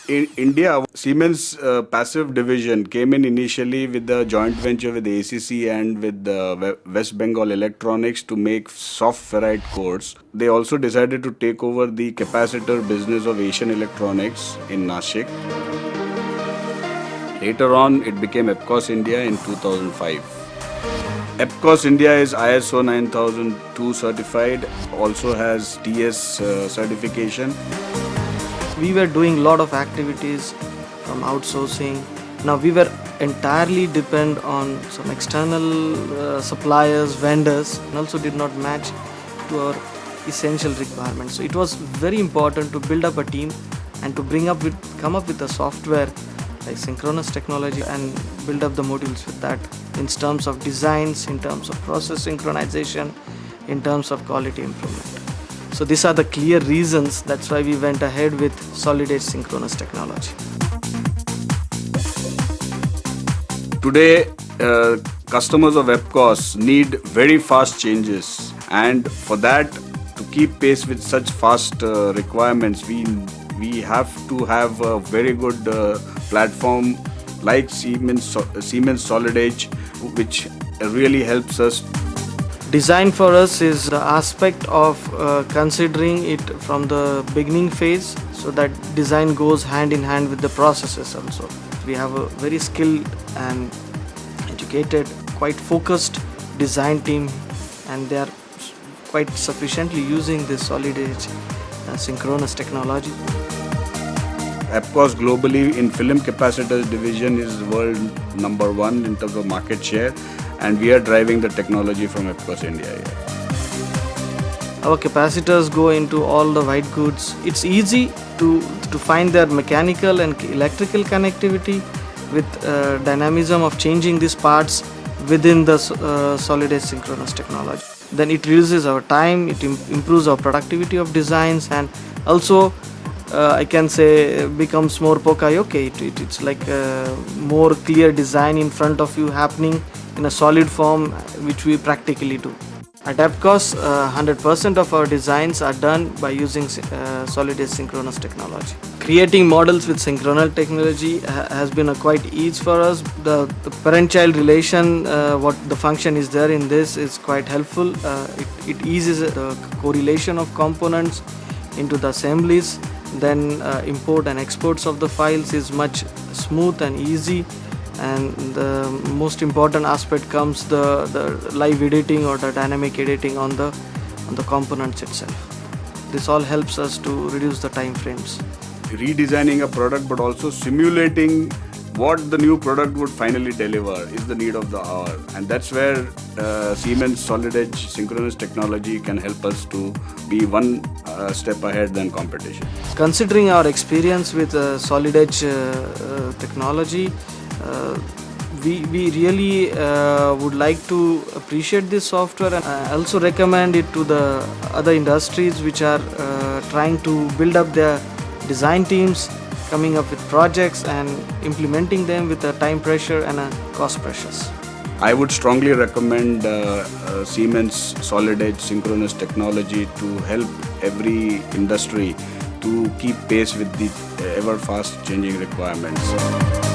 In India, Siemens passive division came in initially with the joint venture with ACC and with West Bengal Electronics to make soft ferrite cores. They also decided to take over the capacitor business of Asian Electronics in Nashik. Later on, it became EPCOS India in 2005. EPCOS India is ISO 9002 certified, also has TS certification. We were doing a lot of activities from outsourcing. Now we were entirely dependent on some external suppliers, vendors, and also did not match to our essential requirements. So it was very important to build up a team and to come up with a software like synchronous technology and build up the modules with that in terms of designs, in terms of process synchronization, in terms of quality improvement. So these are the clear reasons. That's why we went ahead with solid edge synchronous technology. Today, customers of EPCOS need very fast changes, and for that, to keep pace with such fast requirements, we have to have a very good platform like Siemens Solid Edge, which really helps us. Design for us is the aspect of considering it from the beginning phase, so that design goes hand in hand with the processes also. We have a very skilled and educated, quite focused design team, and they are quite sufficiently using this solid edge synchronous technology. EPCOS globally in film capacitors division is world number one in terms of market share, and we are driving the technology from EPCOS India here. Our capacitors go into all the white goods. It's easy to find their mechanical and electrical connectivity with dynamism of changing these parts within the solid edge synchronous technology. Then it reduces our time, it improves our productivity of designs, and also I can say becomes more poka-yoke. It's like a more clear design in front of you happening in a solid form, which we practically do. At EPCOS, 100% of our designs are done by using solid edge synchronous technology. Creating models with synchronous technology has been a quite easy for us. The parent-child relation, what the function is there in this is quite helpful. It eases the correlation of components into the assemblies. Then import and exports of the files is much smooth and easy. And the most important aspect comes the live editing or the dynamic editing on the components itself. This all helps us to reduce the time frames. Redesigning a product but also simulating what the new product would finally deliver is the need of the hour, and that's where Siemens Solid Edge synchronous technology can help us to be one step ahead than competition. Considering our experience with Solid Edge technology, we really would like to appreciate this software, and also recommend it to the other industries which are trying to build up their design teams, coming up with projects and implementing them with a time pressure and cost pressures. I would strongly recommend Siemens Solid Edge synchronous technology to help every industry to keep pace with the ever fast changing requirements.